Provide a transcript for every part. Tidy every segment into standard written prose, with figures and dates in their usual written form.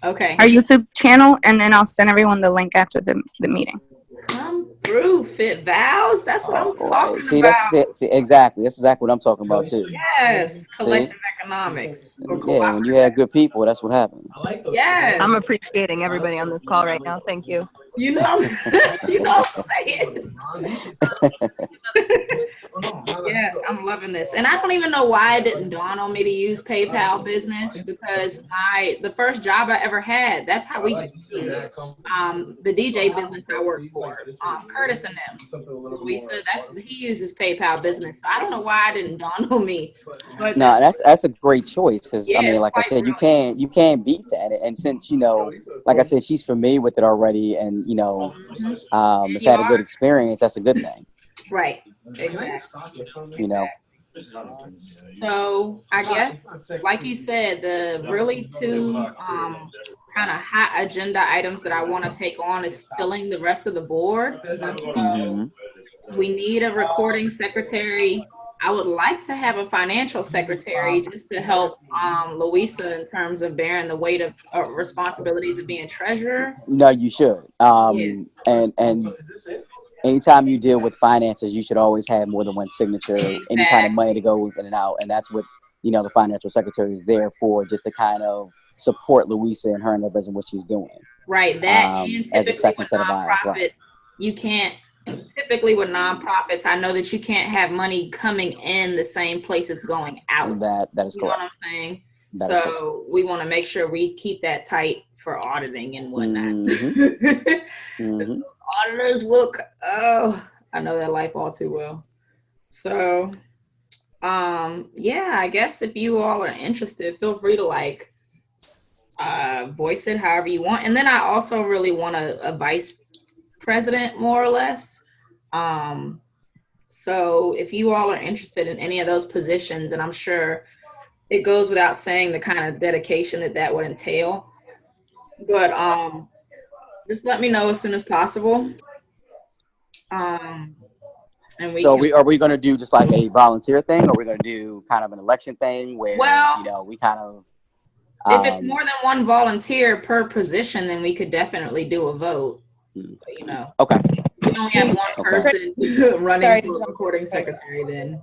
Okay. our YouTube channel, and then I'll send everyone the link after the meeting. Come through, Fit Vows. That's what I'm talking See, about. see, exactly. That's exactly what I'm talking about too. Yes, See? collective economics. Or Yeah, when you have good people, that's what happens. yes. I'm appreciating everybody on this call right now. Thank you. You know, you know what I'm saying? Yes, I'm loving this. And I don't even know why it didn't dawn on me to use PayPal Business, because the first job I ever had, that's how we the DJ business I work for, Curtis and them. Louisa, he uses PayPal Business. So I don't know why it didn't dawn on me. But No, that's a great choice, because yeah, I mean, like I said, you can't beat that. And since, you know, like I said, she's familiar with it already, and you know, has had a good experience. That's a good thing. Right. Exactly. You know. So I guess, like you said, the really two kind of hot agenda items that I want to take on is filling the rest of the board. We need a recording secretary. I would like to have a financial secretary just to help Louisa in terms of bearing the weight of responsibilities of being treasurer. No, you should. And anytime you deal with finances, you should always have more than one signature, any kind of money to go in and out. And that's what, you know, the financial secretary is there for, just to kind of support Louisa and her endeavors and what she's doing. Right. That and as a second set of eyes. Right. You can't, typically with nonprofits, I know that you can't have money coming in the same place it's going out. That is correct. You know what I'm saying? So we want to make sure we keep that tight for auditing and whatnot. Auditors look, I know that life all too well. So, yeah, I guess if you all are interested, feel free to like voice it however you want. And then I also really want a vice president, more or less. So if you all are interested in any of those positions, and I'm sure it goes without saying the kind of dedication that would entail, but just let me know as soon as possible. And are we going to do just like a volunteer thing, or are we going to do kind of an election thing where, you know, we kind of if it's more than one volunteer per position, then we could definitely do a vote. But, you know, okay, we only have one person running for recording secretary, then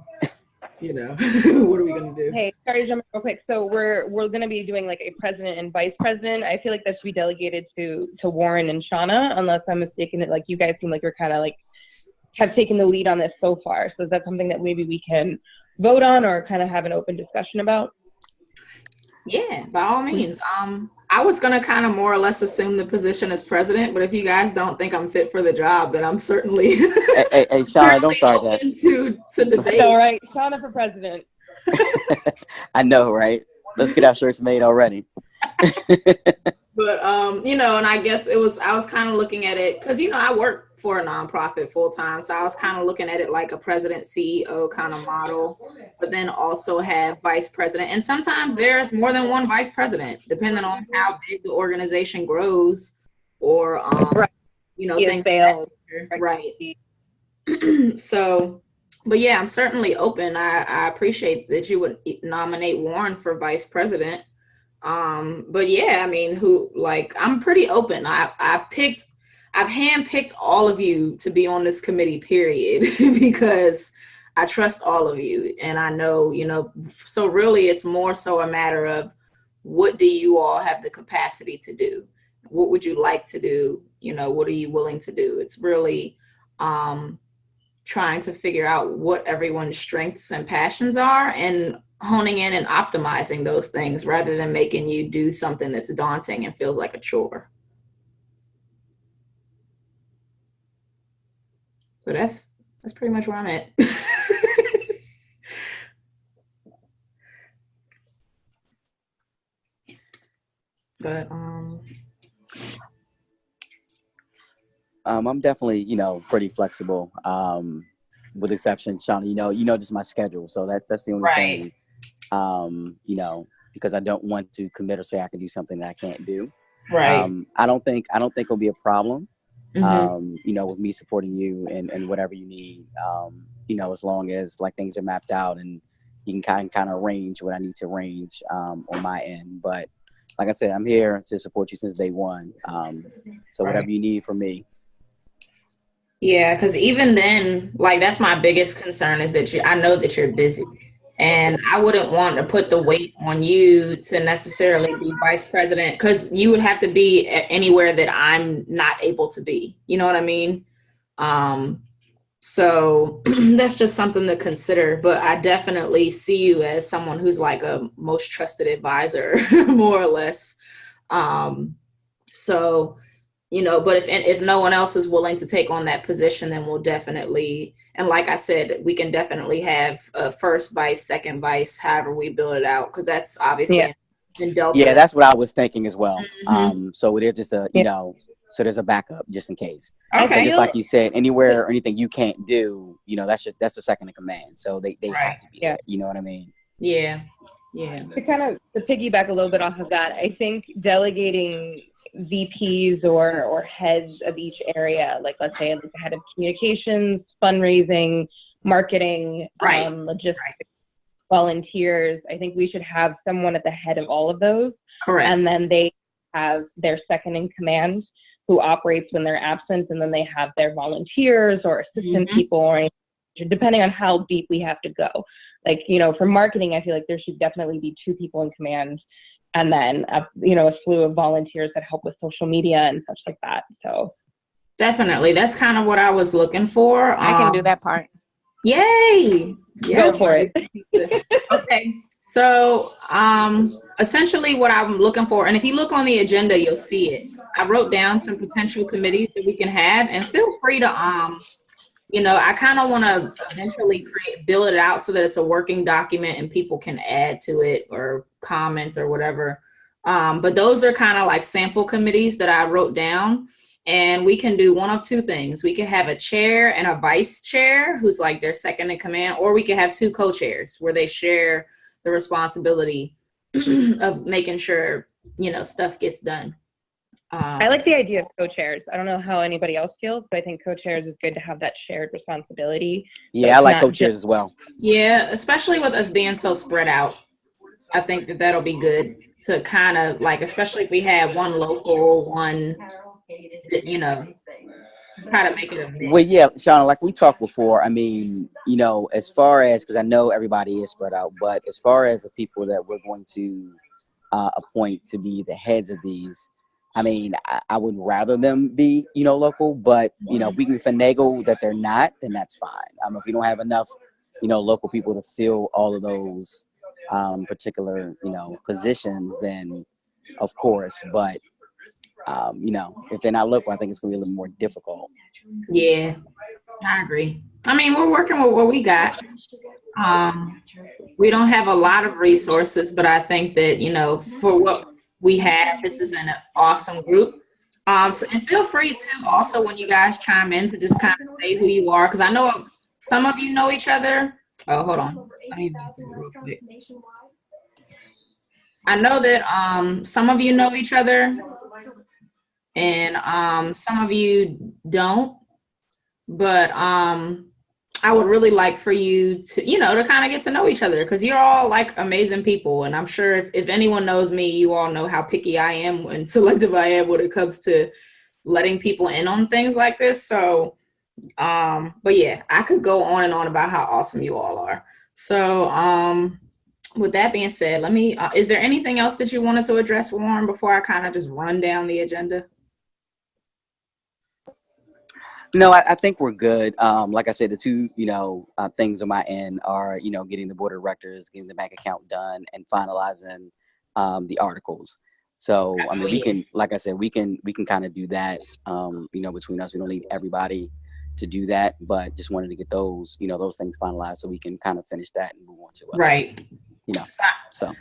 you know, what are we gonna do? Hey, sorry to jump in real quick. So we're gonna be doing like a president and vice president. I feel like that should be delegated to Warren and Shauna, unless I'm mistaken. Like you guys seem like you're kind of like have taken the lead on this so far. So is that something that maybe we can vote on or kind of have an open discussion about? Yeah, by all means. I was gonna kind of more or less assume the position as president, but if you guys don't think I'm fit for the job, then I'm certainly hey Shauna, don't start that. To debate. All right, Shauna for president. I know, right? Let's get our shirts made already. But you know, and I guess I was kind of looking at it because, you know, I work for a nonprofit full time, so I was kind of looking at it like a president CEO kind of model, but then also have vice president, and sometimes there's more than one vice president depending on how big the organization grows, or you know, things right. So, but yeah, I'm certainly open. I appreciate that you would nominate Warren for vice president. But yeah, I mean, I'm pretty open. I've handpicked all of you to be on this committee, period, because I trust all of you. And I know, you know, so really it's more so a matter of what do you all have the capacity to do? What would you like to do? You know, what are you willing to do? It's really trying to figure out what everyone's strengths and passions are and honing in and optimizing those things rather than making you do something that's daunting and feels like a chore. So that's pretty much where I'm at. But I'm definitely, you know, pretty flexible. With exception, Shauna, you know, just my schedule. So that's the only thing. You know, because I don't want to commit or say I can do something that I can't do. Right. I don't think it'll be a problem. You know, with me supporting you and whatever you need, you know, as long as like things are mapped out and you can kind of arrange what I need to arrange on my end. But like I said, I'm here to support you since day one. So whatever you need from me. Yeah, because even then, like that's my biggest concern is that I know that you're busy. And I wouldn't want to put the weight on you to necessarily be vice president because you would have to be anywhere that I'm not able to be. You know what I mean? So that's just something to consider. But I definitely see you as someone who's like a most trusted advisor, more or less. So, but if no one else is willing to take on that position, then we'll definitely, and like I said, we can definitely have a first vice, second vice, however we build it out, because that's obviously in Delta. Yeah, that's what I was thinking as well. Mm-hmm. So it is just so there's a backup just in case. Okay. Just like you said, anywhere or anything you can't do, that's the second in command. So they have to be there. You know what I mean? Yeah. Yeah. To piggyback a little bit off of that, I think delegating VPs or heads of each area, like let's say the head of communications, fundraising, marketing, logistics, volunteers. I think we should have someone at the head of all of those. Correct. And then they have their second in command who operates when they're absent, and then they have their volunteers or assistant people, or depending on how deep we have to go. Like, for marketing, I feel like there should definitely be 2 people in command, and then a slew of volunteers that help with social media and such like that. So definitely, that's kind of what I was looking for. I can do that part. Yay! Go for it. Okay. So essentially what I'm looking for, and if you look on the agenda, you'll see it. I wrote down some potential committees that we can have, and feel free to, I kind of want to eventually build it out so that it's a working document and people can add to it or comments or whatever. But those are kind of like sample committees that I wrote down. And we can do one of 2 things. We can have a chair and a vice chair who's like their second in command, or we can have 2 co-chairs where they share the responsibility of making sure, stuff gets done. I like the idea of co-chairs. I don't know how anybody else feels, but I think co-chairs is good to have that shared responsibility. Yeah, I like co-chairs as well. Yeah, especially with us being so spread out. I think that'll be good to kind of like, especially if we have one local, one, try to make it a bit. Well, yeah, Shauna, like we talked before, I mean, as far as, because I know everybody is spread out, but as far as the people that we're going to appoint to be the heads of these, I mean, I would rather them be, local, but, if we can finagle that they're not, then that's fine. If you don't have enough, local people to fill all of those particular, positions, then of course, but, if they're not local, I think it's going to be a little more difficult. Yeah, I agree. I mean, we're working with what we got. We don't have a lot of resources, but I think that, for what we have, this is an awesome group. And feel free to also, when you guys chime in, to just kind of say who you are, because I know some of you know each other. Oh, hold on. I know that some of you know each other, and some of you don't. But I would really like for you to, to kind of get to know each other, because you're all like amazing people. And I'm sure if anyone knows me, you all know how picky I am and selective I am when it comes to letting people in on things like this. So, but yeah, I could go on and on about how awesome you all are. So with that being said, is there anything else that you wanted to address, Warren, before I kind of just run down the agenda? No, I think we're good. Like I said, the 2, things on my end are, getting the board of directors, getting the bank account done, and finalizing the articles. So, I mean, we can, like I said, we can kind of do that, between us. We don't need everybody to do that, but just wanted to get those, those things finalized so we can kind of finish that and move on to us. Right. So.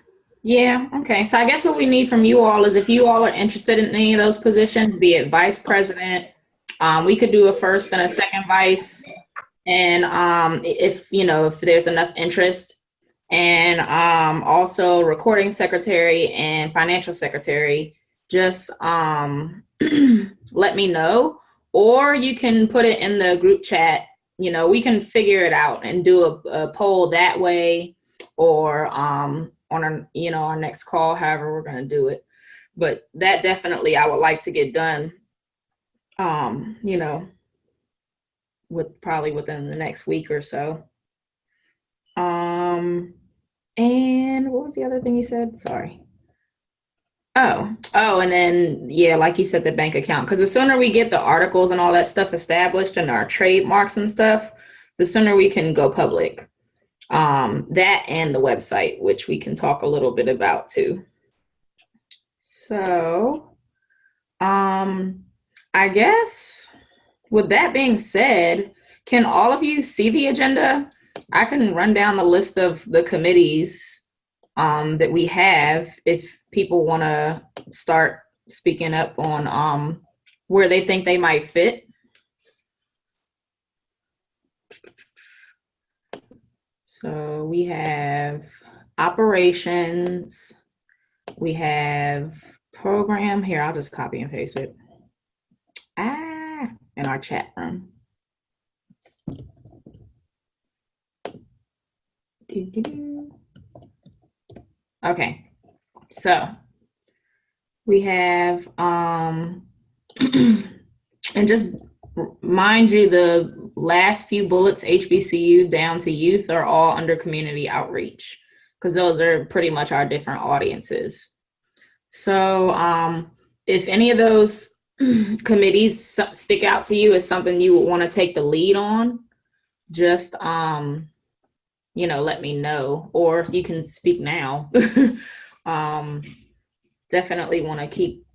Yeah. Okay. So I guess what we need from you all is, if you all are interested in any of those positions, be it vice president, we could do a first and a second vice, and if there's enough interest, and also recording secretary and financial secretary, just let me know, or you can put it in the group chat. We can figure it out and do a poll that way, or on our next call, however we're going to do it. but that definitely I would like to get done, probably within the next week or so. And what was the other thing you said? Sorry. And then, yeah, like you said, the bank account, because the sooner we get the articles and all that stuff established and our trademarks and stuff, the sooner we can go public. That and the website, which we can talk a little bit about too. So, I guess with that being said, can all of you see the agenda? I can run down the list of the committees that we have if people want to start speaking up on where they think they might fit. So we have operations, we have program. Here, I'll just copy and paste it. In our chat room. Okay, so we have and just mind you, the last few bullets, HBCU down to youth, are all under community outreach, because those are pretty much our different audiences. So if any of those committees stick out to you as something you would want to take the lead on, just let me know, or you can speak now. Definitely want to keep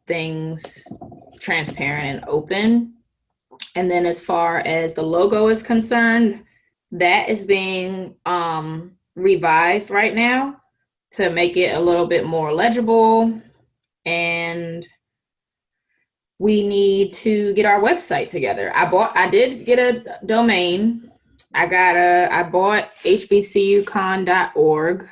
things transparent and open. And then as far as the logo is concerned, that is being revised right now to make it a little bit more legible. And we need to get our website together. I did get a domain. I bought hbcucon.org.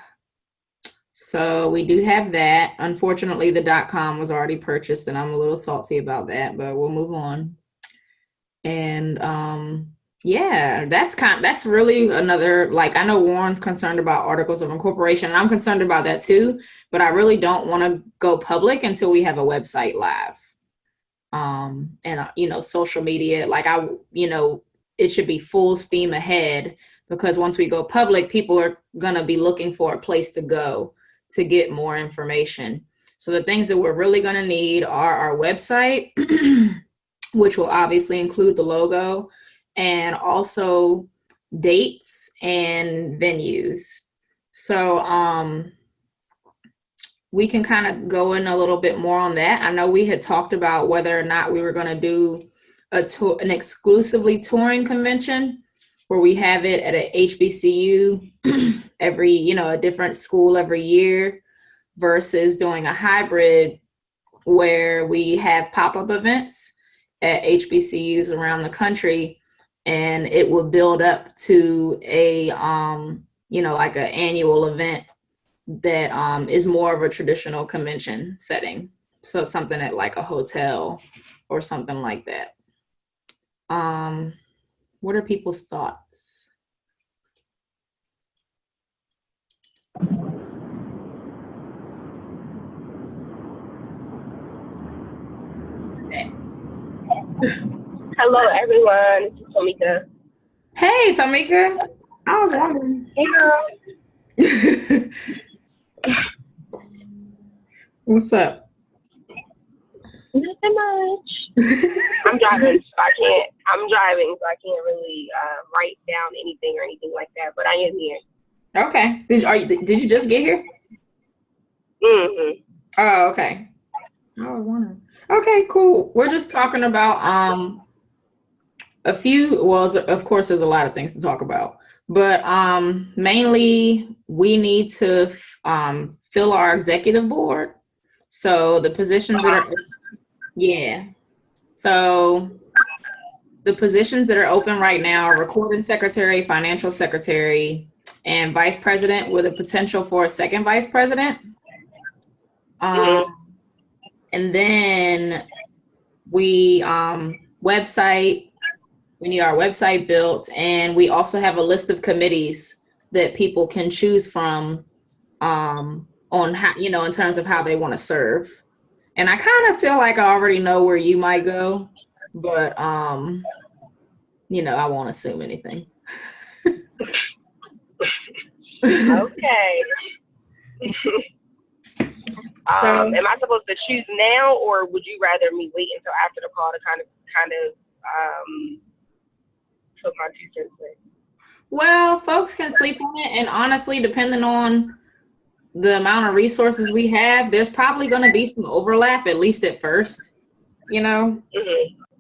So we do have that. Unfortunately, the .com was already purchased, and I'm a little salty about that, but we'll move on. And yeah, that's really another, like, I know Warren's concerned about articles of incorporation, and I'm concerned about that too, but I really don't want to go public until we have a website live. And social media, like it should be full steam ahead, because once we go public, people are going to be looking for a place to go to get more information. So the things that we're really going to need are our website, which will obviously include the logo, and also dates and venues. So we can kind of go in a little bit more on that. I know we had talked about whether or not we were going to do an exclusively touring convention, where we have it at a HBCU every, a different school every year, versus doing a hybrid where we have pop-up events at HBCUs around the country, and it will build up to a, like an annual event that is more of a traditional convention setting. So something at like a hotel or something like that. What are people's thoughts? Hello, everyone. This is Tamika. Hey, Tamika. I was wondering. Hey, girl. What's up? Nothing much. I'm driving, so I can't really write down anything or anything like that. But I am here. Okay. Did you just get here? Mm-hmm. Oh, okay. I was wondering. Okay, cool. We're just talking about a few. Well, of course, there's a lot of things to talk about, but mainly we need to fill our executive board. So the positions that are So the positions that are open right now are recording secretary, financial secretary, and vice president, with a potential for a second vice president. And then we website. We need our website built, and we also have a list of committees that people can choose from on how, in terms of how they want to serve. And I kind of feel like I already know where you might go, but you know, I won't assume anything. Okay. Am I supposed to choose now, or would you rather me wait until after the call to kind of put my 2 cents in? Well, folks can sleep on it, and honestly, depending on the amount of resources we have, there's probably going to be some overlap, at least at first, you know.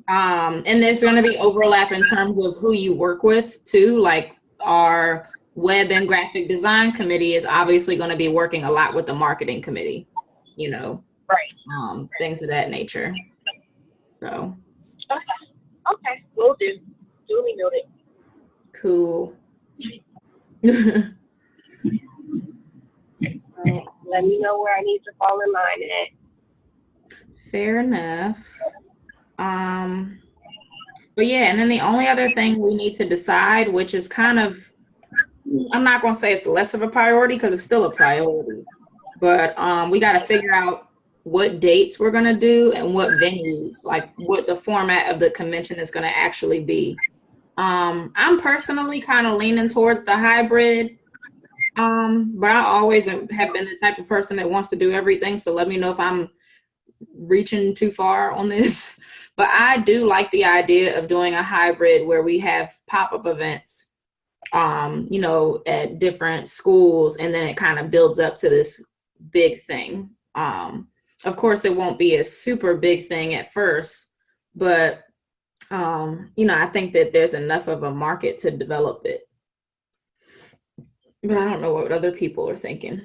And there's going to be overlap in terms of who you work with too. Like our web and graphic design committee is obviously going to be working a lot with the marketing committee, you know, right? Things of that nature. So. Okay, will do. Duly noted. Cool. So let me know where I need to fall in line at. Fair enough. But yeah, and then the only other thing we need to decide, which is kind of, I'm not going to say it's less of a priority because it's still a priority, but we got to figure out what dates we're going to do and what venues, like what the format of the convention is going to actually be. I'm personally kind of leaning towards the hybrid, but I always have been the type of person that wants to do everything. So let me know if I'm reaching too far on this. But I do like the idea of doing a hybrid where we have pop-up events, you know, at different schools, and then it kind of builds up to this big thing. Of course, it won't be a super big thing at first, but you know, I think that there's enough of a market to develop it. But I don't know what other people are thinking.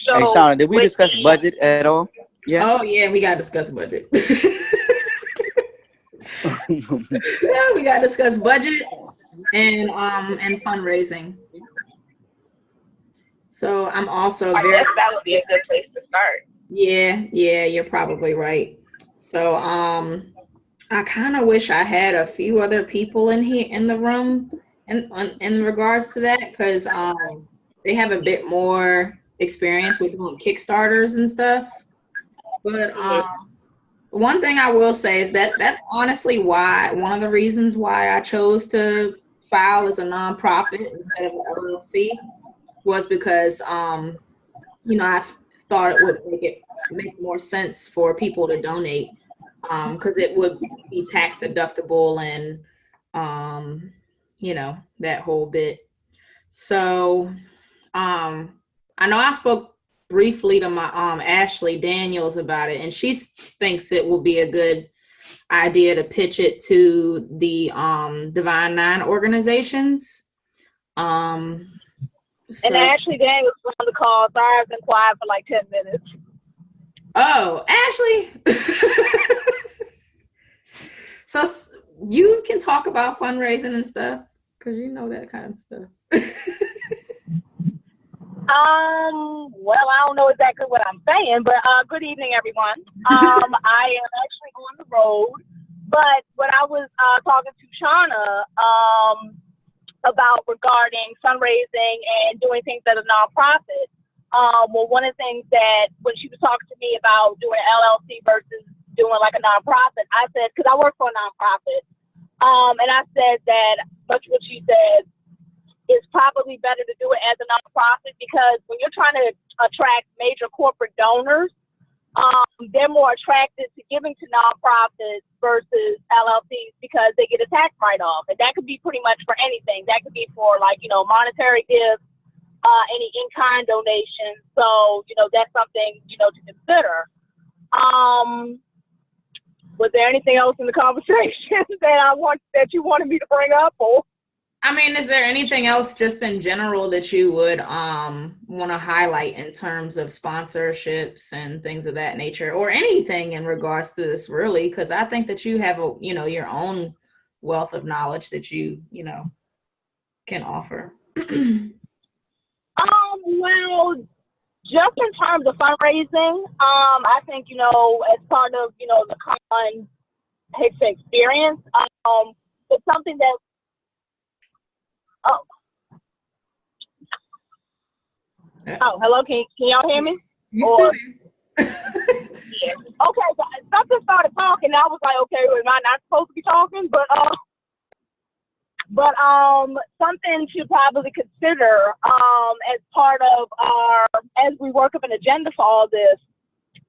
So, hey, Shauna, did we discuss budget at all? Yeah. Oh yeah, we gotta discuss budget. Yeah, we gotta discuss budget and fundraising. So I'm also I guess that would be a good place to start. Yeah, you're probably right. So I kind of wish I had a few other people in here in the room in regards to that, because they have a bit more experience with doing Kickstarters and stuff. But one thing I will say is that that's honestly one of the reasons why I chose to file as a nonprofit instead of an LLC was because you know, I thought it would make more sense for people to donate, because it would be tax deductible and you know, that whole bit. So I know I spoke briefly to my Ashley Daniels about it, and she thinks it will be a good idea to pitch it to the Divine Nine organizations. And Ashley Daniels was on the call, so I've been quiet for like 10 minutes. Oh, Ashley. So you can talk about fundraising and stuff, because you know that kind of stuff. Well, I don't know exactly what I'm saying, but good evening, everyone. I am actually on the road, but when I was talking to Shauna about regarding fundraising and doing things as a nonprofit, well, one of the things that when she was talking to me about doing LLC versus doing like a nonprofit, I said, because I work for a nonprofit, and I said that much what she said, it's probably better to do it as a nonprofit, because when you're trying to attract major corporate donors, they're more attracted to giving to nonprofits versus LLCs because they get a tax write-off. And that could be pretty much for anything. That could be for, like, you know, monetary gifts, any in-kind donations. So, you know, that's something, you know, to consider. Was there anything else in the conversation that you wanted me to bring up? Or? I mean, is there anything else just in general that you would want to highlight in terms of sponsorships and things of that nature, or anything in regards to this, really? Because I think that you have your own wealth of knowledge that you know, can offer. Well, just in terms of fundraising, I think, you know, as part of, you know, the common experience, it's something that hello, can y'all hear me? You still Yeah. Okay, so something started talking, and I was like, okay, am I not supposed to be talking? But something to probably consider as part of as we work up an agenda for all this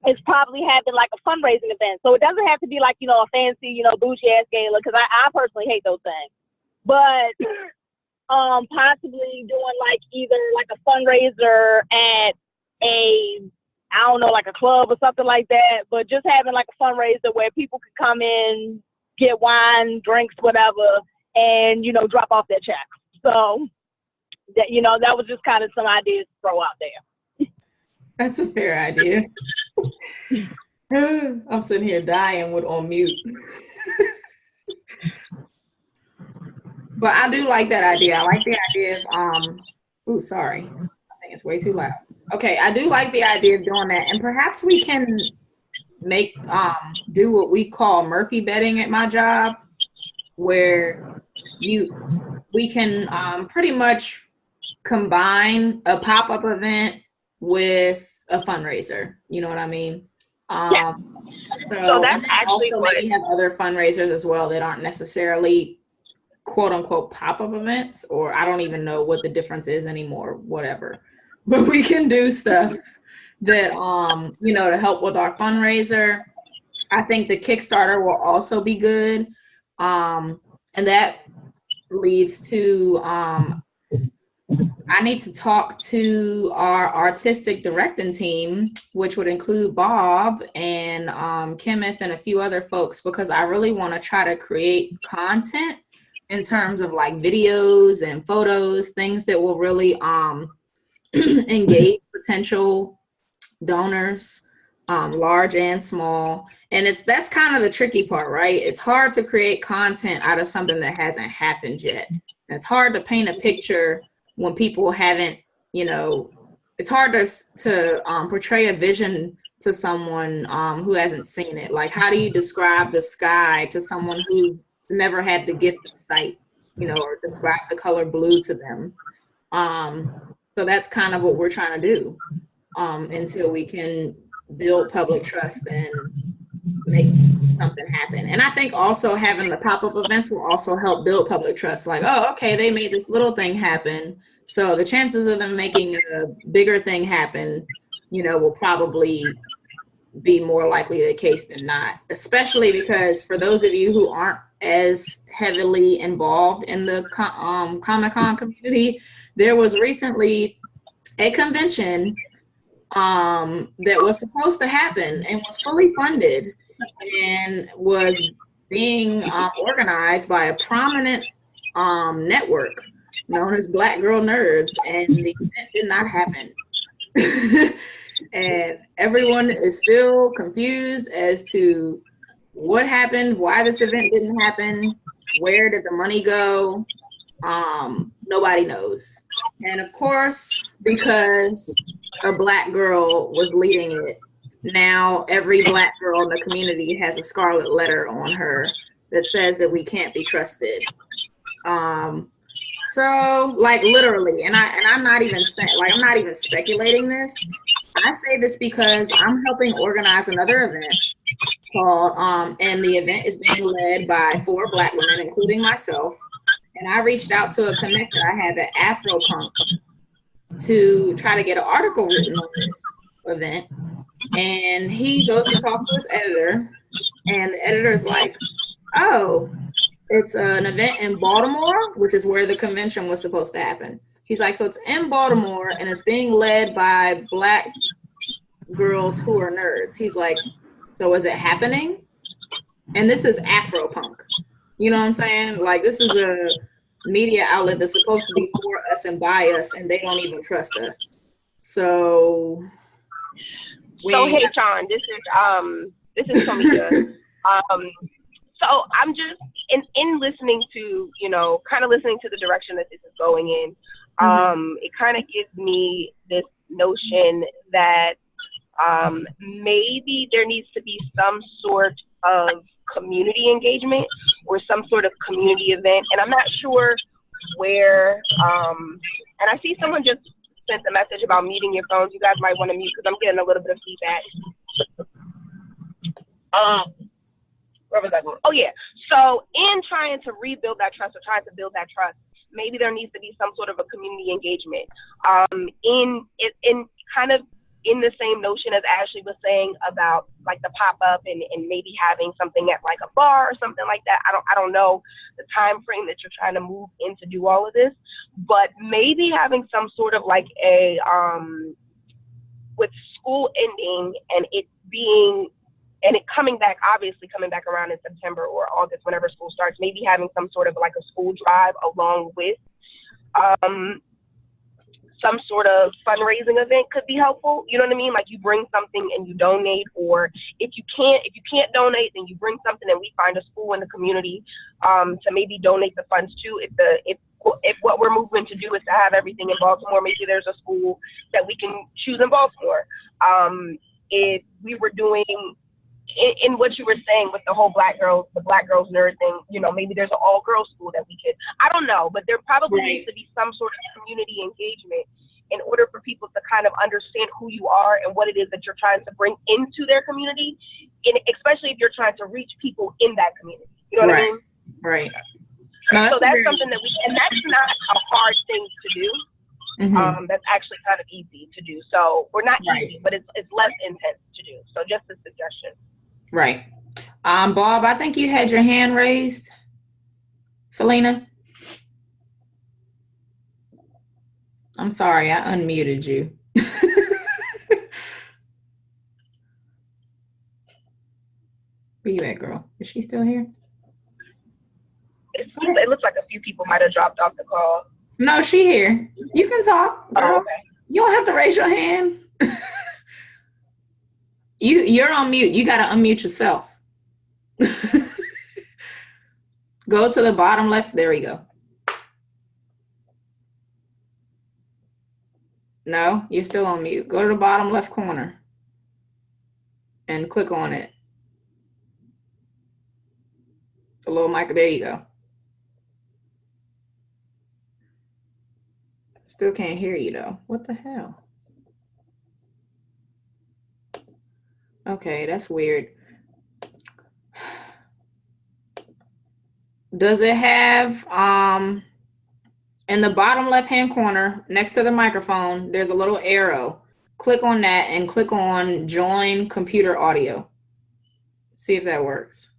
is probably having like a fundraising event. So it doesn't have to be like, a fancy, bougie ass gala, because I personally hate those things. But possibly doing like either like a fundraiser at I don't know, like a club or something like that, but just having like a fundraiser where people could come in, get wine, drinks, whatever, and, drop off their checks. So, that was just kind of some ideas to throw out there. That's a fair idea. I'm sitting here dying with on mute. But I do like that idea. I like the idea of, sorry. I think it's way too loud. Okay, I do like the idea of doing that. And perhaps we can make, do what we call Murphy betting at my job, where we can pretty much combine a pop-up event with a fundraiser. You know what I mean? Yeah. So that's actually also maybe have other fundraisers as well that aren't necessarily quote unquote pop-up events, or I don't even know what the difference is anymore, whatever. But we can do stuff that, to help with our fundraiser. I think the Kickstarter will also be good. And that leads to, I need to talk to our artistic directing team, which would include Bob and Kenneth and a few other folks, because I really want to try to create content in terms of like videos and photos, things that will really engage potential donors, large and small. And that's kind of the tricky part, right? It's hard to create content out of something that hasn't happened yet. And it's hard to paint a picture when people haven't, it's hard to portray a vision to someone who hasn't seen it. Like, how do you describe the sky to someone who never had the gift of sight, or describe the color blue to them? So that's kind of what we're trying to do until we can build public trust and make something happen. And I think also having the pop-up events will also help build public trust. Like, oh, okay, they made this little thing happen, so the chances of them making a bigger thing happen, will probably be more likely the case than not, especially because for those of you who aren't as heavily involved in the Comic-Con community, there was recently a convention that was supposed to happen and was fully funded and was being organized by a prominent network known as Black Girl Nerds, and the event did not happen. And everyone is still confused as to what happened, why this event didn't happen, where did the money go? Nobody knows. And of course, because a Black girl was leading it, now every Black girl in the community has a scarlet letter on her that says that we can't be trusted. So like literally, and I'm not even saying, like, I'm not even speculating this. I say this because I'm helping organize another event called, and the event is being led by 4 Black women, including myself. And I reached out to a connector I have at Afropunk to try to get an article written on this event. And he goes to talk to his editor, and the editor's like, oh, it's an event in Baltimore, which is where the convention was supposed to happen. He's like, so it's in Baltimore and it's being led by Black girls who are nerds. He's like, so is it happening? And this is Afropunk. You know what I'm saying? Like, this is a media outlet that's supposed to be for us and by us, and they don't even trust us. So hey, Sean, this is Tomika. So I'm just in listening to, kind of listening to the direction that this is going in. It kind of gives me this notion that maybe there needs to be some sort of community engagement or some sort of community event. And I'm not sure where, and I see someone just sent a message about muting your phones. You guys might want to mute because I'm getting a little bit of feedback. Where was I going? Oh yeah. So in trying to rebuild that trust or trying to build that trust, maybe there needs to be some sort of a community engagement. In kind of in the same notion as Ashley was saying about like the pop-up and maybe having something at like a bar or something like that. I don't know the time frame that you're trying to move in to do all of this, but maybe having some sort of like a with school ending and it being and it coming back, obviously coming back around in September or August, whenever school starts, maybe having some sort of like a school drive along with some sort of fundraising event could be helpful. You know what I mean? Like you bring something and you donate, or if you can't donate, then you bring something and we find a school in the community to maybe donate the funds to. If what we're moving to do is to have everything in Baltimore, maybe there's a school that we can choose in Baltimore. If we were doing in what you were saying with the whole black girls nerd thing, you know, maybe there's an all girls school that we could, I don't know, but there probably needs to be some sort of community engagement in order for people to kind of understand who you are and what it is that you're trying to bring into their community, and especially if you're trying to reach people in that community. You know what I mean? Right. No, so that's something that and that's not a hard thing to do. Mm-hmm. That's actually kind of easy to do. So, or not easy, but it's less intense to do. So just a suggestion. Right. Bob, I think you had your hand raised. Selena? I'm sorry, I unmuted you. Where you at, girl? Is she still here? It looks like a few people might have dropped off the call. No, she here. You can talk, girl. Oh, okay. You don't have to raise your hand. You're on mute. You got to unmute yourself. Go to the bottom left. There we go. No, you're still on mute. Go to the bottom left corner and click on it. The little mic. There you go. Still can't hear you though. What the hell? Okay, that's weird. Does it have in the bottom left hand corner next to the microphone, there's a little arrow. Click on that and click on join computer audio. See if that works.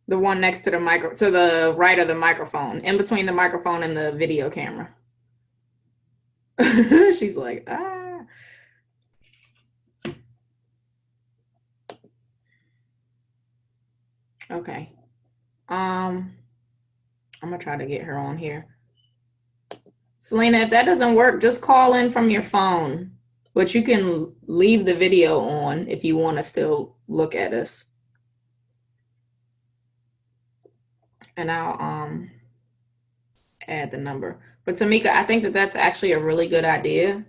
The one next to the to the right of the microphone, in between the microphone and the video camera. She's like, ah. Okay. I'm gonna try to get her on here. Selena, if that doesn't work, just call in from your phone, but you can leave the video on if you want to still look at us. And I'll add the number. But Tamika, I think that that's actually a really good idea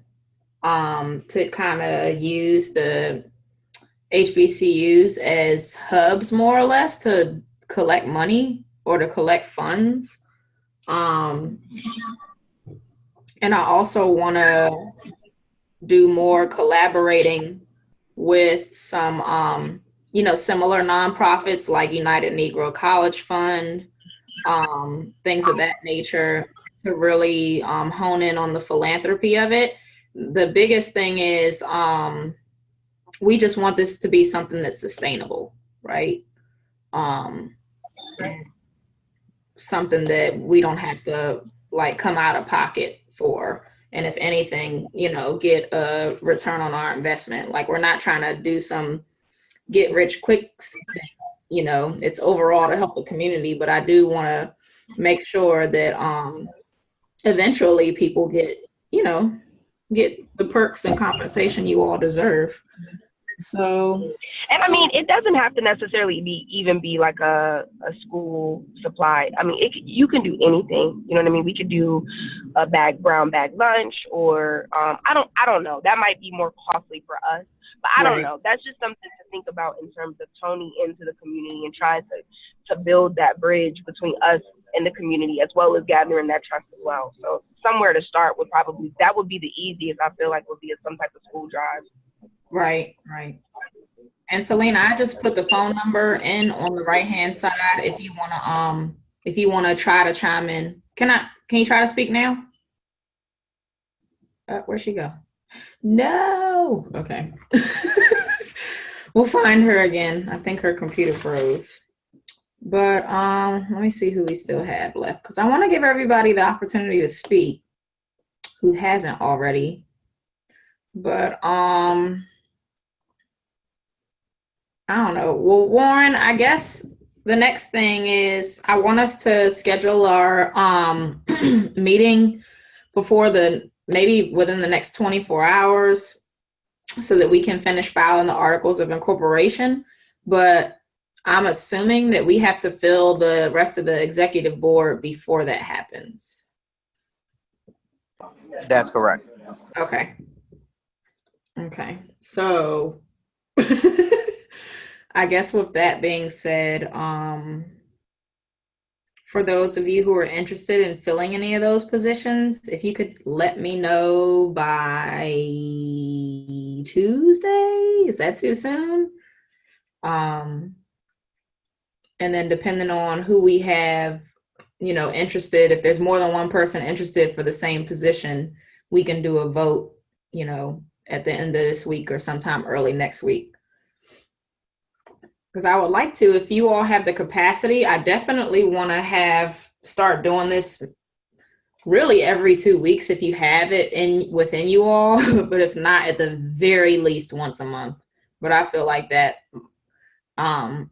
to kind of use the HBCUs as hubs, more or less, to collect money or to collect funds. And I also want to do more collaborating with some, similar nonprofits like United Negro College Fund, things of that nature, to really hone in on the philanthropy of it. The biggest thing is we just want this to be something that's sustainable, right? Something that we don't have to like come out of pocket for. And if anything, get a return on our investment. Like we're not trying to do some get rich quick thing, it's overall to help the community, but I do want to make sure that eventually people get the perks and compensation you all deserve. So, and I mean, it doesn't have to necessarily be like a school supply. I mean, you can do anything. You know what I mean? We could do a brown bag lunch, or I don't know. That might be more costly for us, but I don't know. That's just something to think about in terms of toning into the community and trying to build that bridge between us in the community, as well as gathering that trust as well. So somewhere to start that would be the easiest, I feel like, would be some type of school drive. Right. And Selena, I just put the phone number in on the right hand side if you wanna try to chime in. Can you try to speak now? Where'd she go? No. Okay. We'll find her again. I think her computer froze. But let me see who we still have left, because I want to give everybody the opportunity to speak who hasn't already. But I don't know. Well, Warren, I guess the next thing is I want us to schedule our meeting maybe within the next 24 hours so that we can finish filing the articles of incorporation. But I'm assuming that we have to fill the rest of the executive board before that happens. That's correct. Okay. So I guess with that being said, for those of you who are interested in filling any of those positions, if you could let me know by Tuesday, is that too soon? And then depending on who we have, interested, if there's more than one person interested for the same position, we can do a vote, at the end of this week or sometime early next week. Because I would like to, if you all have the capacity, I definitely want to start doing this really every 2 weeks if you have it within you all, but if not, at the very least once a month. But I feel like that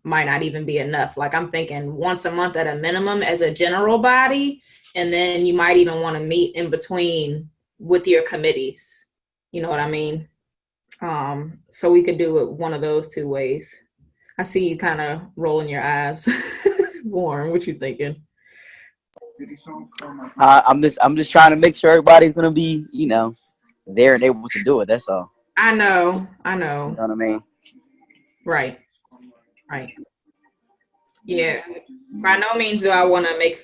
might not even be enough. Like I'm thinking once a month at a minimum as a general body, and then you might even want to meet in between with your committees. You know what I mean? So we could do it one of those 2 ways. I see you kind of rolling your eyes. Warren, what you thinking? I'm just trying to make sure everybody's gonna be, there and able to do it. That's all. I know. You know what I mean? Right. Yeah. By no means do I want to make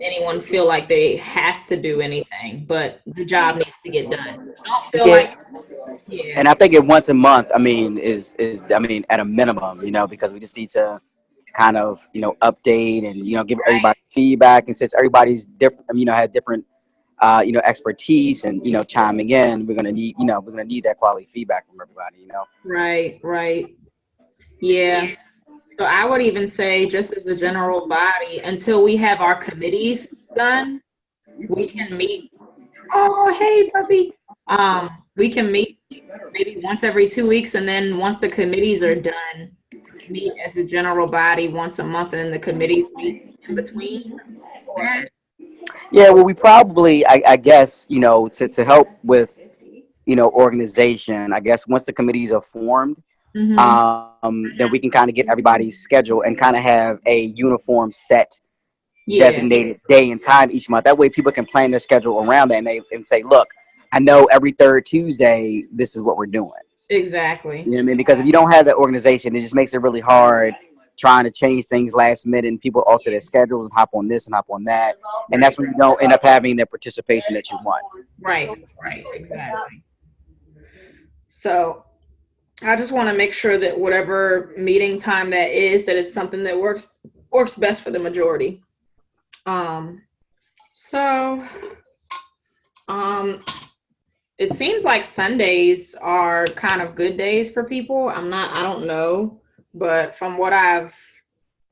anyone feel like they have to do anything, but the job needs to get done. I don't feel and I think once a month, is at a minimum, because we just need to kind of, update and, give everybody feedback. And since everybody's different, had different, expertise and, chiming in, we're going to need that quality feedback from everybody, Right. Yeah. So I would even say, just as a general body, until we have our committees done, we can meet. Oh, hey, puppy. We can meet maybe once every 2 weeks, and then once the committees are done, meet as a general body once a month, and then the committees meet in between. Yeah, well, we probably, I guess, to help with, organization, I guess once the committees are formed, then we can kind of get everybody's schedule and kind of have a uniform set designated day and time each month. That way people can plan their schedule around that and say, look, I know every third Tuesday, this is what we're doing. Exactly. You know what I mean? Because if you don't have that organization, it just makes it really hard trying to change things last minute, and people alter their schedules and hop on this and hop on that. And that's when you don't end up having the participation that you want. Right, exactly. So I just want to make sure that whatever meeting time that is, that it's something that works best for the majority. It seems like Sundays are kind of good days for people. I don't know, but from what I've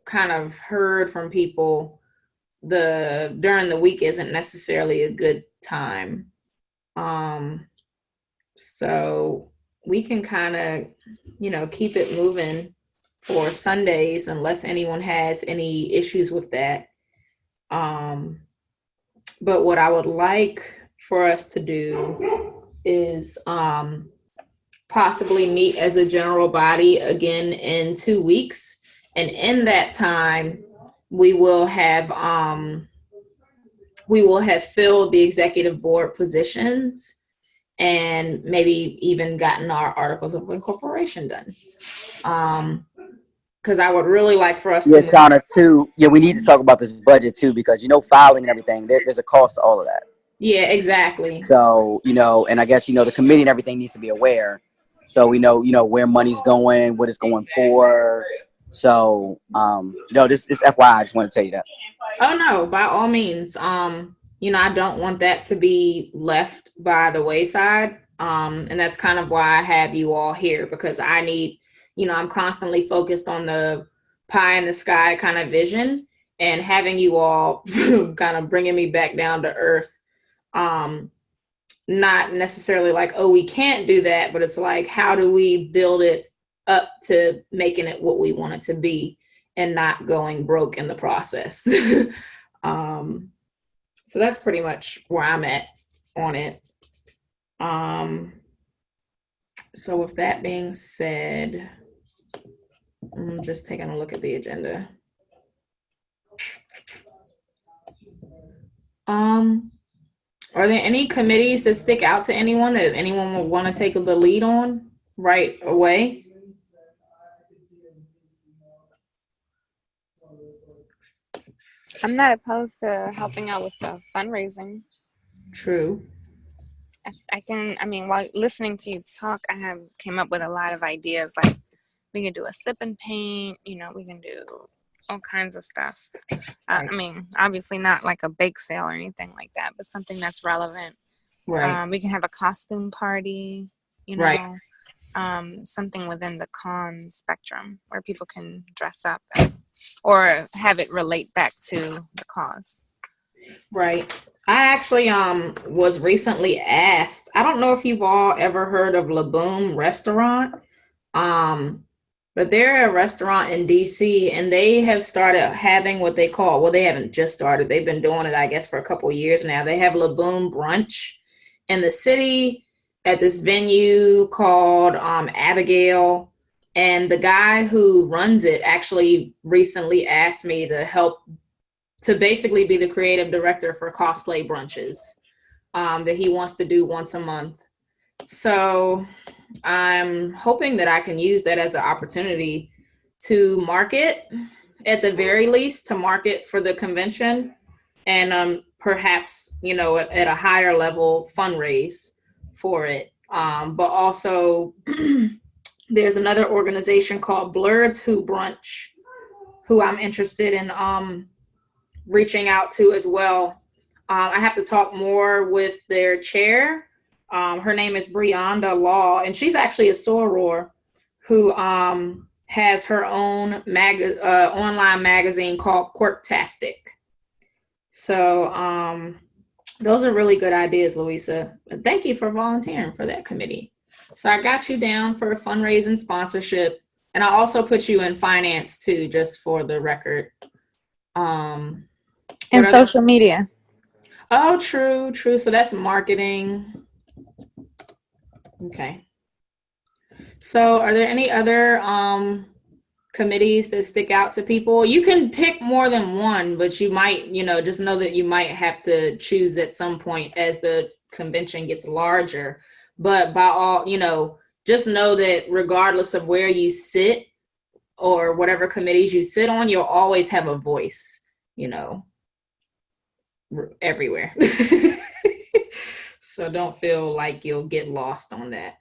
kind of heard from people, during the week isn't necessarily a good time. So we can kind of, keep it moving for Sundays unless anyone has any issues with that. But what I would like for us to do is possibly meet as a general body again in 2 weeks. And in that time, we will have filled the executive board positions and maybe even gotten our articles of incorporation done. because I would really like for us Yeah, to move. Shauna, too. Yeah, we need to talk about this budget too, because filing and everything. There's a cost to all of that. Yeah, exactly. So and I guess the committee and everything needs to be aware, so we know where money's going, what it's going for. So this FYI, I just want to tell you that. Oh no, by all means. I don't want that to be left by the wayside. And that's kind of why I have you all here, because I need, I'm constantly focused on the pie in the sky kind of vision, and having you all kind of bringing me back down to earth. Not necessarily like, oh, we can't do that, but it's like, how do we build it up to making it what we want it to be and not going broke in the process? So that's pretty much where I'm at on it. So with that being said, I'm just taking a look at the agenda. Are there any committees that stick out to anyone that anyone would want to take the lead on right away? I'm not opposed to helping out with the fundraising. True. While listening to you talk, came up with a lot of ideas. Like, we can do a sip and paint, we can do all kinds of stuff. Right. Obviously not like a bake sale or anything like that, but something that's relevant. Right. We can have a costume party, Right. Something within the con spectrum where people can dress up or have it relate back to the cause. Right. I actually was recently asked, I don't know if you've all ever heard of La Boom Restaurant, but they're a restaurant in DC, and they have started having what they call, well, they haven't just started, they've been doing it, I guess, for a couple of years now. They have La Boom Brunch in the city at this venue called Abigail, and the guy who runs it actually recently asked me to help to basically be the creative director for cosplay brunches that he wants to do once a month. So I'm hoping that I can use that as an opportunity to market, at the very least, to market for the convention, and perhaps, at a higher level fundraise for it. But also there's another organization called Blurs Who Brunch, who I'm interested in reaching out to as well. I have to talk more with their chair. Her name is Brianda Law, and she's actually a soror who has her own online magazine called Quirktastic. So those are really good ideas, Louisa. Thank you for volunteering for that committee. So I got you down for fundraising, sponsorship, and I also put you in finance too, just for the record. And social media. Oh, true. So that's marketing. Okay. So are there any other committees that stick out to people? You can pick more than one, but you might, just know that you might have to choose at some point as the convention gets larger. But by all, just know that regardless of where you sit or whatever committees you sit on, you'll always have a voice, everywhere. So don't feel like you'll get lost on that.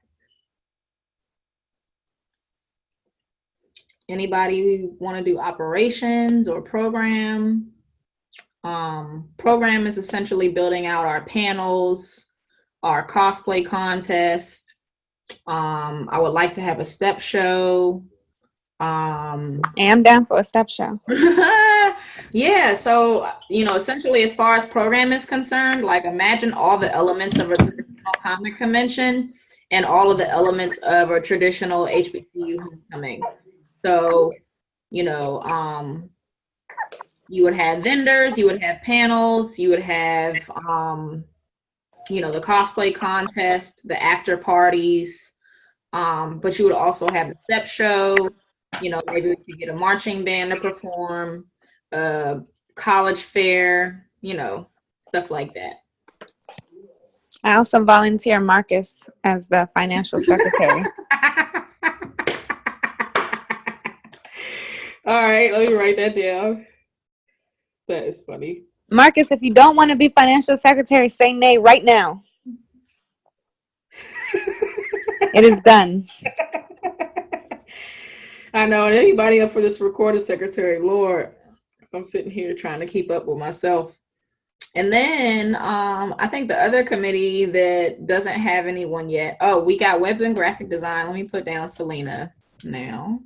Anybody want to do operations or program? Program is essentially building out our panels, our cosplay contest. I would like to have a step show. I'm down for a step show. Yeah, so essentially, as far as program is concerned, like, imagine all the elements of a traditional comic convention and all of the elements of a traditional HBCU homecoming. So you would have vendors, you would have panels, you would have the cosplay contest, the after parties, but you would also have the step show. Maybe we could get a marching band to perform, college fair, stuff like that. I also volunteer Marcus as the financial secretary. All right, let me write that down. That is funny. Marcus, if you don't want to be financial secretary, say nay right now. It is done. I know. And anybody up for this recording secretary, Lord, so I'm sitting here trying to keep up with myself. And then I think the other committee that doesn't have anyone yet. Oh, we got web and graphic design. Let me put down Selena now.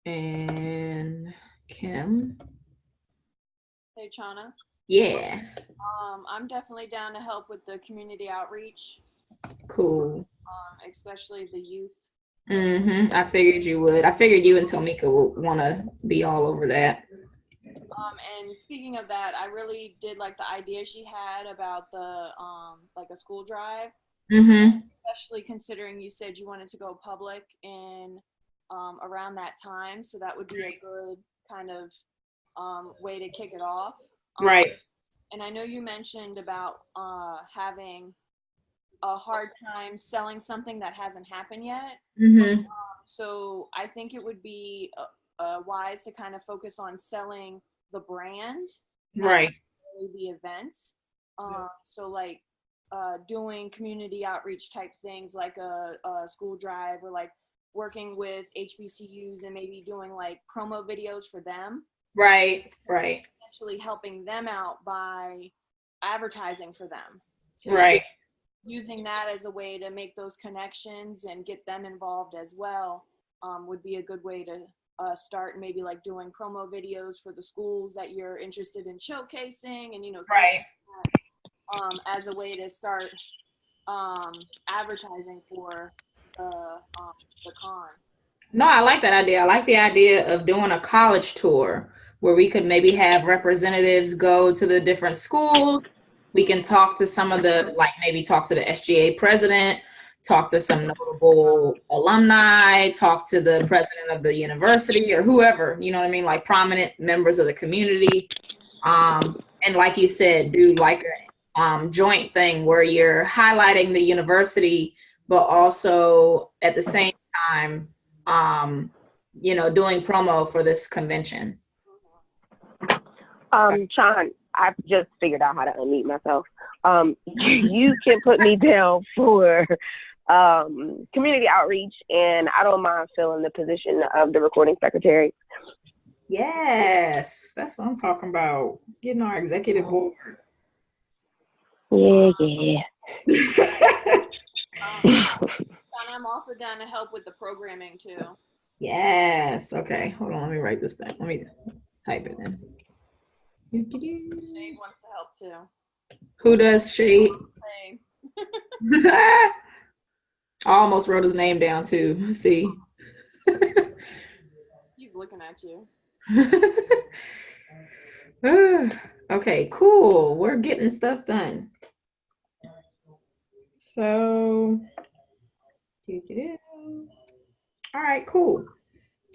And Kim. Hey, Chana. Yeah. I'm definitely down to help with the community outreach. Cool. Especially the youth. I figured you would. I figured you and Tomika would want to be all over that. And speaking of that, I really did like the idea she had about the like a school drive. Especially considering you said you wanted to go public in around that time, so that would be a good kind of way to kick it off. Right. And I know you mentioned about having a hard time selling something that hasn't happened yet. So I think it would be wise to kind of focus on selling the brand, right? The event. So like doing community outreach type things, like a school drive, or like working with HBCUs and maybe doing like promo videos for them. Right. Actually helping them out by advertising for them. So right. Using that as a way to make those connections and get them involved as well would be a good way to start, maybe like doing promo videos for the schools that you're interested in showcasing, and right. As a way to start advertising for the con. No, I like that idea. I like the idea of doing a college tour where we could maybe have representatives go to the different schools. We can talk to some of the, like maybe talk to the SGA president, talk to some notable alumni, talk to the president of the university or whoever, you know what I mean? Like prominent members of the community. And like you said, do like a joint thing where you're highlighting the university, but also at the same time, doing promo for this convention. Sean, I've just figured out how to unmute myself. You can put me down for community outreach, and I don't mind filling the position of the recording secretary. Yes, that's what I'm talking about. Getting our executive board. Yeah. I'm also down to help with the programming too. Yes. Okay. Hold on. Let me write this down. Let me type it in. Shade wants to help too. Who does Shade? I almost wrote his name down too. See. He's looking at you. Okay, cool. We're getting stuff done. So, all right, cool.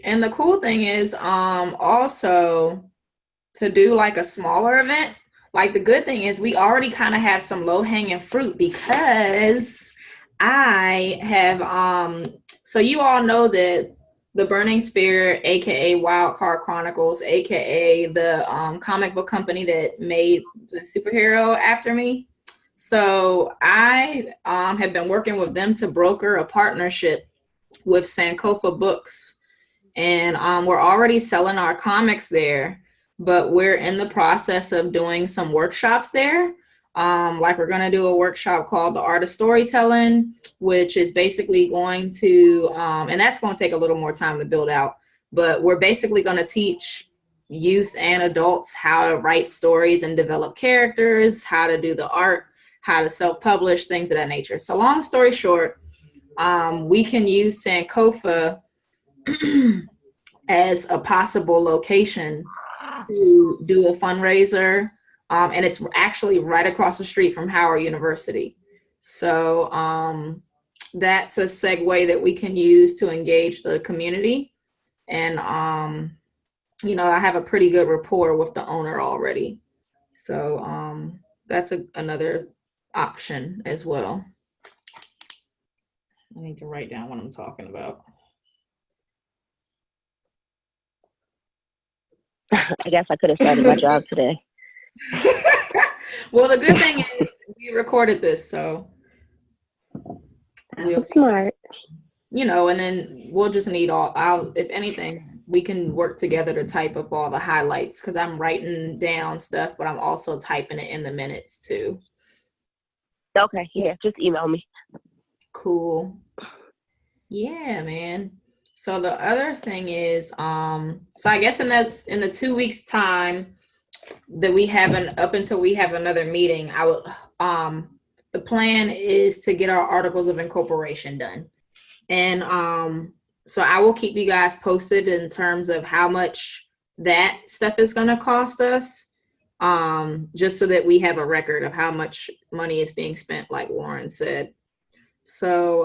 And the cool thing is, also to do like a smaller event. Like the good thing is we already kind of have some low hanging fruit because I have, so you all know that the Burning Spear, aka Wild Card Chronicles, aka the comic book company that made the superhero after me. So I have been working with them to broker a partnership with Sankofa Books, and we're already selling our comics there, but we're in the process of doing some workshops there. Like we're going to do a workshop called The Art of Storytelling, which is basically going to, and that's going to take a little more time to build out, but we're basically going to teach youth and adults how to write stories and develop characters, how to do the art, how to self-publish, things of that nature. So long story short, we can use Sankofa as a possible location to do a fundraiser. And it's actually right across the street from Howard University. So that's a segue that we can use to engage the community. And, I have a pretty good rapport with the owner already. So that's another option as well. I need to write down what I'm talking about. I guess I could have started my job today. Well, the good thing is we recorded this, so we'll, smart. You know, and then we'll just need if anything, we can work together to type up all the highlights, because I'm writing down stuff, but I'm also typing it in the minutes too. Okay, yeah, just email me. Cool. Yeah, man. So the other thing is, so I guess in the 2 weeks time that we have up until we have another meeting, I would, the plan is to get our articles of incorporation done. And so I will keep you guys posted in terms of how much that stuff is going to cost us, just so that we have a record of how much money is being spent, like Warren said. So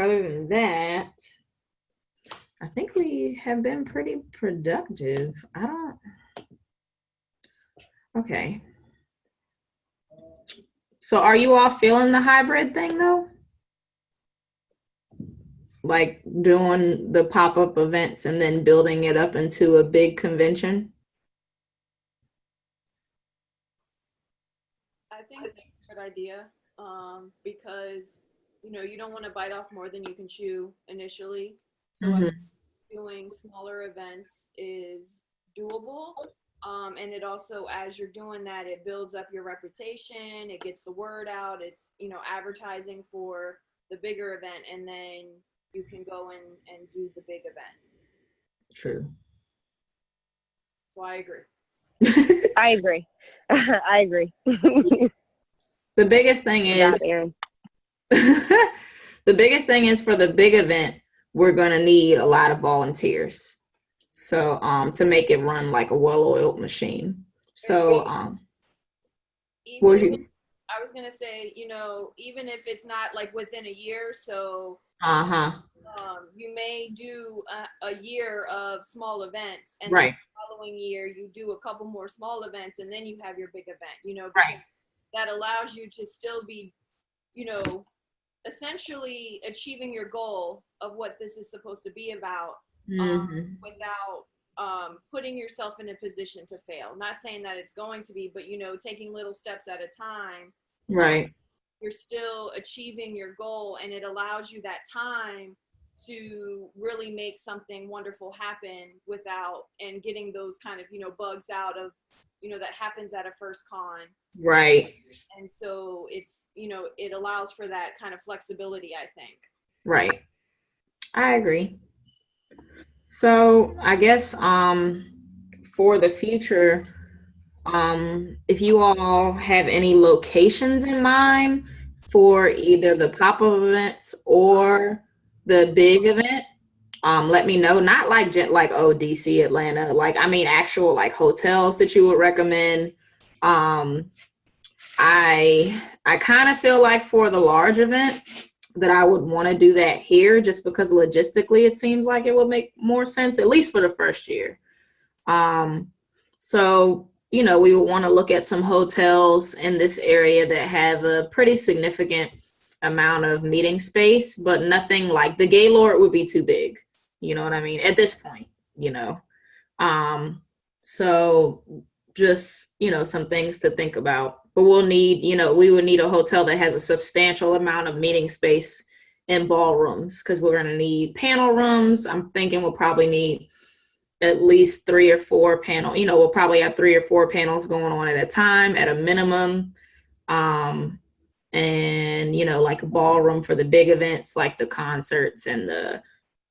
other than that, I think we have been pretty productive. Okay. So are you all feeling the hybrid thing though? Like doing the pop-up events and then building it up into a big convention? I think it's a good idea, because you don't want to bite off more than you can chew initially. So I think doing smaller events is doable. And it also, as you're doing that, it builds up your reputation, it gets the word out, it's advertising for the bigger event, and then you can go and do the big event. True. So I agree. I agree. I agree. The biggest thing is the biggest thing is for the big event, we're going to need a lot of volunteers. So to make it run like a well-oiled machine. So I was gonna say, even if it's not like within a year, so you may do a year of small events, and right. So the following year you do a couple more small events, and then you have your big event. Right. That allows you to still be, essentially achieving your goal of what this is supposed to be about, without putting yourself in a position to fail. Not saying that it's going to be, but taking little steps at a time. Right. You're still achieving your goal, and it allows you that time to really make something wonderful happen and getting those kind of, bugs out of, that happens at a first con. Right. And so it's, it allows for that kind of flexibility, I think. Right. I agree. So I guess for the future, if you all have any locations in mind for either the pop-up events or the big event, let me know. Not like DC, Atlanta, actual like hotels that you would recommend. I kind of feel like for the large event that I would want to do that here, just because logistically it seems like it would make more sense, at least for the first year. So, we would want to look at some hotels in this area that have a pretty significant amount of meeting space, but nothing like the Gaylord would be too big. You know what I mean? At this point, so just, some things to think about. But we'll need, we would need a hotel that has a substantial amount of meeting space in ballrooms, because we're going to need panel rooms. I'm thinking we'll probably need at least 3 or 4 panel. We'll probably have 3 or 4 panels going on at a time at a minimum. And, like a ballroom for the big events, like the concerts and the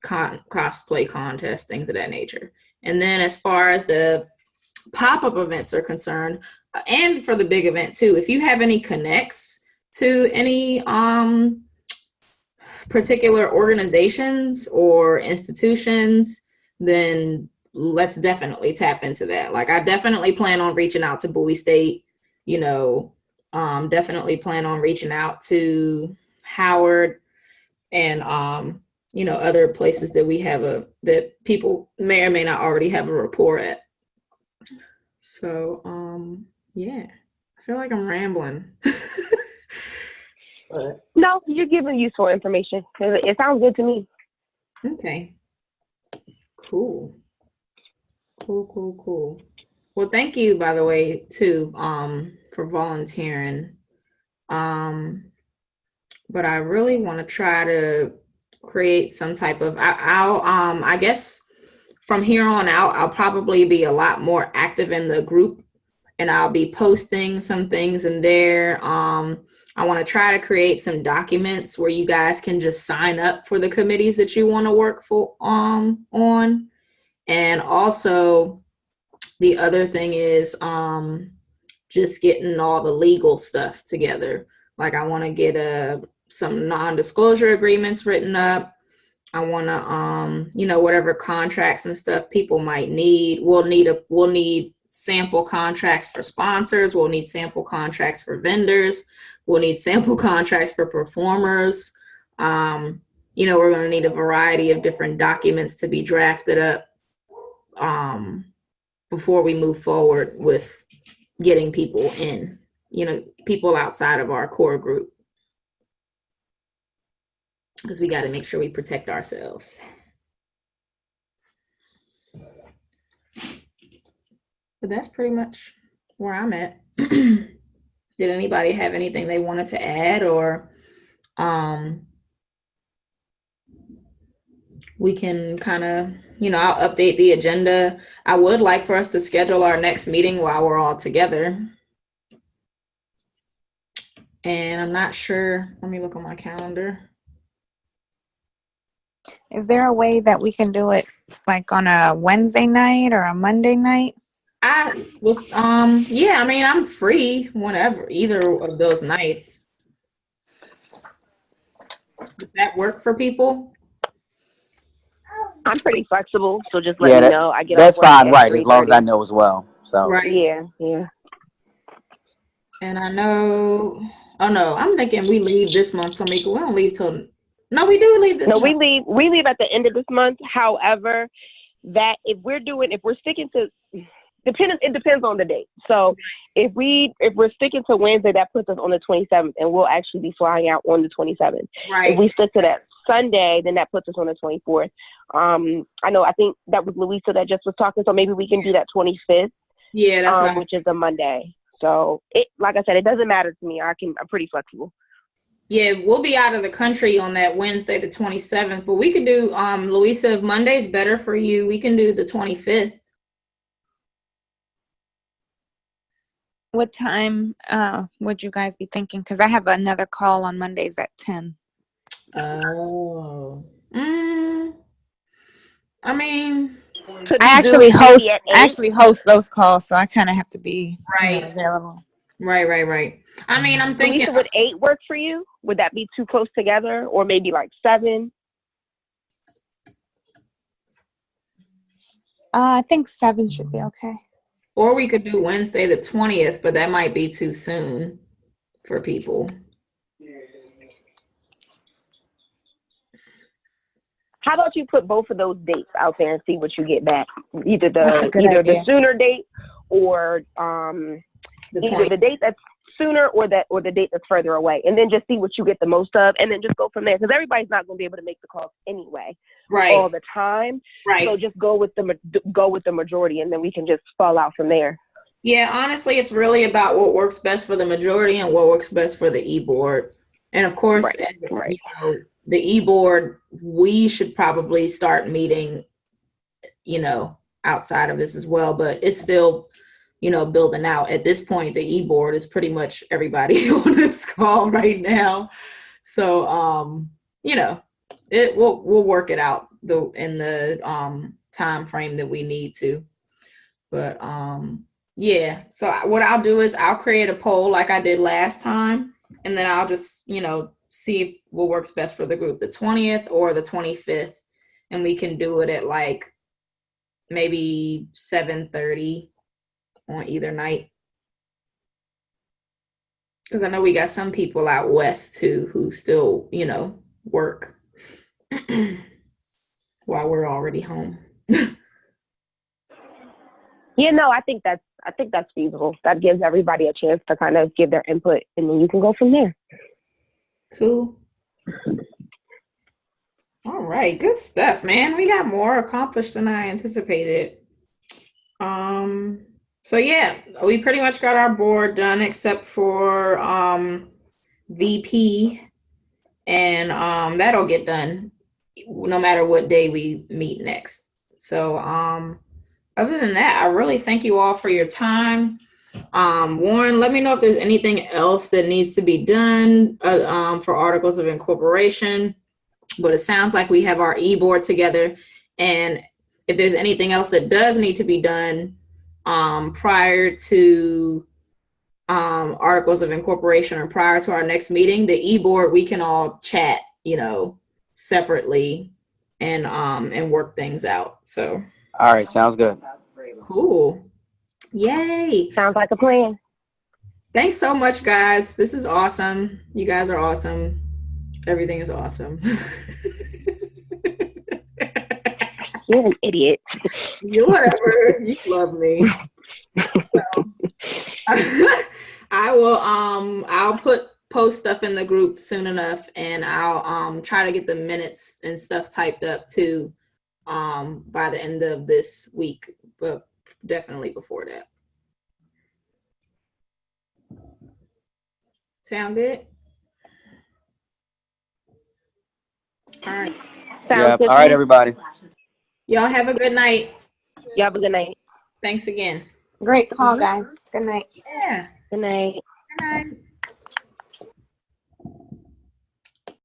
cosplay contests, things of that nature. And then as far as the pop-up events are concerned, and for the big event too, if you have any connects to any particular organizations or institutions, then let's definitely tap into that. Like I definitely plan on reaching out to Bowie State, definitely plan on reaching out to Howard and other places that we have that people may or may not already have a rapport at. So yeah, I feel like I'm rambling. But no, you're giving useful information. It sounds good to me. Okay, cool. Cool. Well, thank you, by the way, too, for volunteering. But I really want to try to create some type of, I guess from here on out, I'll probably be a lot more active in the group, and I'll be posting some things in there. I want to try to create some documents where you guys can just sign up for the committees that you want to work for on. And also the other thing is just getting all the legal stuff together. Like I want to get some non-disclosure agreements written up. I want to, whatever contracts and stuff people might need. We'll need sample contracts for sponsors. We'll need sample contracts for vendors. We'll need sample contracts for performers. We're going to need a variety of different documents to be drafted up before we move forward with getting people in, people outside of our core group. Because we got to make sure we protect ourselves. But that's pretty much where I'm at. Did anybody have anything they wanted to add, or we can kind of, I'll update the agenda. I would like for us to schedule our next meeting while we're all together. And I'm not sure. Let me look on my calendar. Is there a way that we can do it like on a Wednesday night or a Monday night? I'm free whenever, either of those nights. Does that work for people? I'm pretty flexible, so just let me know. That's fine, right? As long as I know as well. So right. Yeah. And I know. Oh no, I'm thinking we leave this month, Tamika. We don't leave till. No, we do leave this month. No, we leave at the end of this month. However, if we're sticking to, it depends on the date. So if we're sticking to Wednesday, that puts us on the 27th, and we'll actually be flying out on the 27th. Right. If we stick to that Sunday, then that puts us on the 24th. I think that was Louisa that just was talking, so maybe we can do that 25th. Yeah, that's which is a Monday. So like I said, it doesn't matter to me. I'm pretty flexible. Yeah, we'll be out of the country on that Wednesday, the 27th, but we could do, Louisa, if Monday's better for you, we can do the 25th. What time would you guys be thinking? Because I have another call on Mondays at 10. Oh. I actually host those calls, so I kind of have to be available. Right. I mean, I'm thinking. Lisa, would 8 work for you? Would that be too close together, or maybe like 7? I think 7 should be okay. Or we could do Wednesday the 20th, but that might be too soon for people. How about you put both of those dates out there and see what you get back? Either the sooner date or either the date that's sooner or the date that's further away, and then just see what you get the most of, and then just go from there, because everybody's not going to be able to make the calls anyway all the time. So just go with the majority, and then we can just fall out from there. Yeah, honestly, it's really about what works best for the majority and what works best for the e-board. And of course, the e-board, we should probably start meeting, outside of this as well, but it's still, building out. At this point, the e-board is pretty much everybody on this call right now. So, we'll work it out in the time frame that we need to. But so what I'll do is I'll create a poll like I did last time, and then I'll just, see what works best for the group, the 20th or the 25th, and we can do it at like maybe 7:30 on either night. Because I know we got some people out west too who still, work while we're already home. I think that's feasible. That gives everybody a chance to kind of give their input, and then you can go from there. Cool. All right, good stuff, man. We got more accomplished than I anticipated. So yeah, we pretty much got our board done except for VP, and that'll get done no matter what day we meet next. So other than that, I really thank you all for your time. Warren, let me know if there's anything else that needs to be done for articles of incorporation. But it sounds like we have our e-board together, and if there's anything else that does need to be done prior to articles of incorporation or prior to our next meeting, the e-board, we can all chat, separately and work things out. So all right, sounds good. Cool. Yay. Sounds like a plan. Thanks so much, guys. This is awesome. You guys are awesome. Everything is awesome. You're an idiot. You whatever. You love me. So, I will I'll post stuff in the group soon enough, and I'll try to get the minutes and stuff typed up too by the end of this week, but definitely before that. Sound good? All right. Sounds good. All right, everybody. Y'all have a good night. You have a good night. Thanks again. Great call, guys. Good night. Yeah. Good night. Good night.